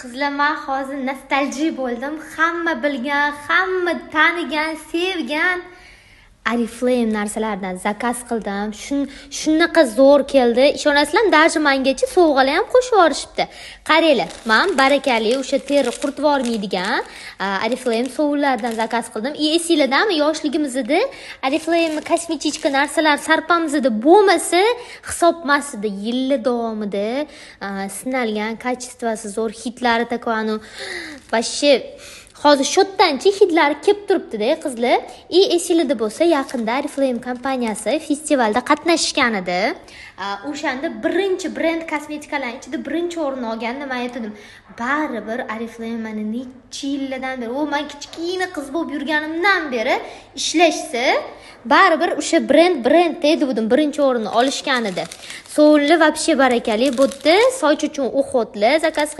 Qizlar, men hozir nostalji bo'ldim. Hamma bilgan, hamma tanigan, sevgan Oriflame narsalardan zakaz qildim. Shunaqa zo'r keldi. Ishonasizlar, даже mengacha sovg'alar ham qo'shib yuborishibdi. Qaranglar, men barakali o'sha teri quritib olmaydigan Oriflame sovunlardan zakaz qildim. Esinglardami, yoshligimizda Oriflame kosmetichka narsalar sarpamizda bo'lmasa hisobmasdi. Yillar davomida sinalgan, kачествоsi zo'r hitlari takvanu вообще hozir shotdanchi hidlari kelib turibdi-da qizlar. Esinglarda bo'lsa, yaqinda Oriflame kompaniyasi festivalda qatnashgan edi. O'shanda birinchi brend kosmetikalar ichida birinchi o'rin olganda men aytdim, baribir Oriflame meni necha yillardan beri, men kichkina qiz bo'lib yurganimdan beri ishlashsa, baribir o'sha brend dedim, birinchi o'rinni olishgan edi. Sovunli вообще barakali, bu yerda soch uchun uxotli zakaz